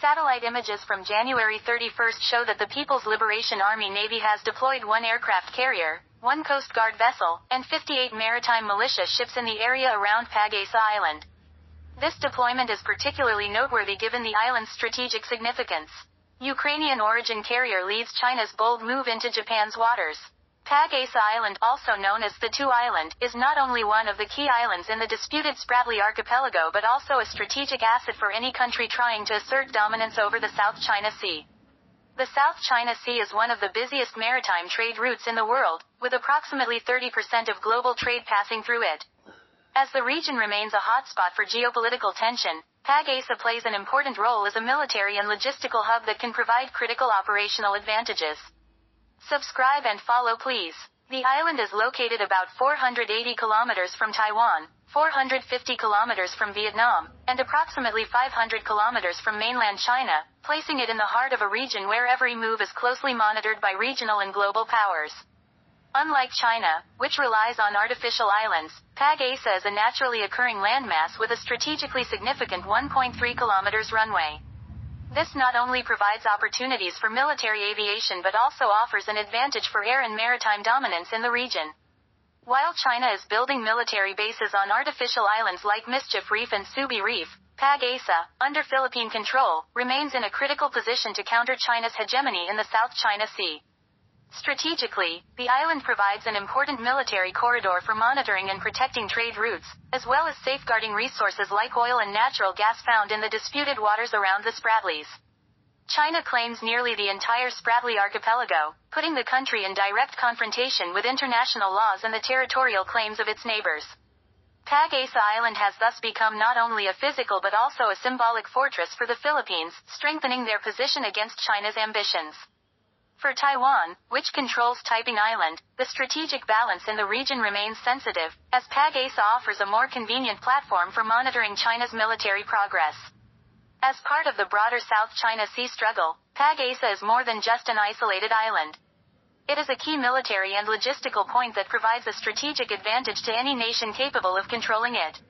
Satellite images from January 31 show that the People's Liberation Army Navy has deployed 1 aircraft carrier, 1 Coast Guard vessel, and 58 maritime militia ships in the area around Pag-asa Island. This deployment is particularly noteworthy given the island's strategic significance. Ukrainian origin carrier leads China's bold move into Japan's waters. Pag-asa Island, also known as Thatu Island, is not only one of the key islands in the disputed Spratly Archipelago but also a strategic asset for any country trying to assert dominance over the South China Sea. The South China Sea is one of the busiest maritime trade routes in the world, with approximately 30% of global trade passing through it. As the region remains a hotspot for geopolitical tension, Pag-asa plays an important role as a military and logistical hub that can provide critical operational advantages. Subscribe and follow please. The island is located about 480 kilometers from Taiwan, 450 kilometers from Vietnam, and approximately 500 kilometers from mainland China, placing it in the heart of a region where every move is closely monitored by regional and global powers. Unlike China, which relies on artificial islands, Pag-asa is a naturally occurring landmass with a strategically significant 1.3 kilometers runway. This not only provides opportunities for military aviation but also offers an advantage for air and maritime dominance in the region. While China is building military bases on artificial islands like Mischief Reef and Subi Reef, Pag-asa, under Philippine control, remains in a critical position to counter China's hegemony in the South China Sea. Strategically, the island provides an important military corridor for monitoring and protecting trade routes, as well as safeguarding resources like oil and natural gas found in the disputed waters around the Spratlys. China claims nearly the entire Spratly Archipelago, putting the country in direct confrontation with international laws and the territorial claims of its neighbors. Pag-asa Island has thus become not only a physical but also a symbolic fortress for the Philippines, strengthening their position against China's ambitions. For Taiwan, which controls Taiping Island, the strategic balance in the region remains sensitive, as Pag-asa offers a more convenient platform for monitoring China's military progress. As part of the broader South China Sea struggle, Pag-asa is more than just an isolated island. It is a key military and logistical point that provides a strategic advantage to any nation capable of controlling it.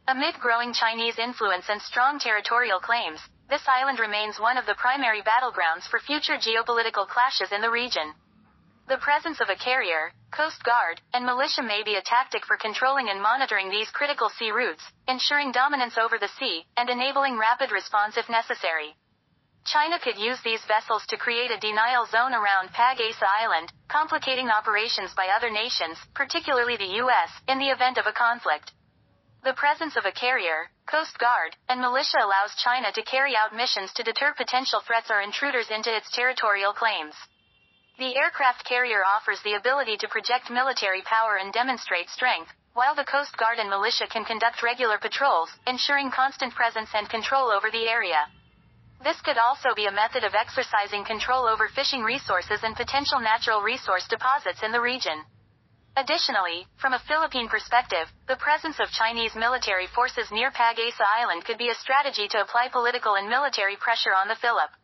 Amid growing Chinese influence and strong territorial claims, this island remains one of the primary battlegrounds for future geopolitical clashes in the region. The presence of a carrier, Coast Guard, and militia may be a tactic for controlling and monitoring these critical sea routes, ensuring dominance over the sea, and enabling rapid response if necessary. China could use these vessels to create a denial zone around Pag-asa Island, complicating operations by other nations, particularly the U.S., in the event of a conflict. The presence of a carrier, Coast Guard, and militia allows China to carry out missions to deter potential threats or intruders into its territorial claims. The aircraft carrier offers the ability to project military power and demonstrate strength, while the Coast Guard and militia can conduct regular patrols, ensuring constant presence and control over the area. This could also be a method of exercising control over fishing resources and potential natural resource deposits in the region. Additionally, from a Philippine perspective, the presence of Chinese military forces near Pag-asa Island could be a strategy to apply political and military pressure on the Philippines.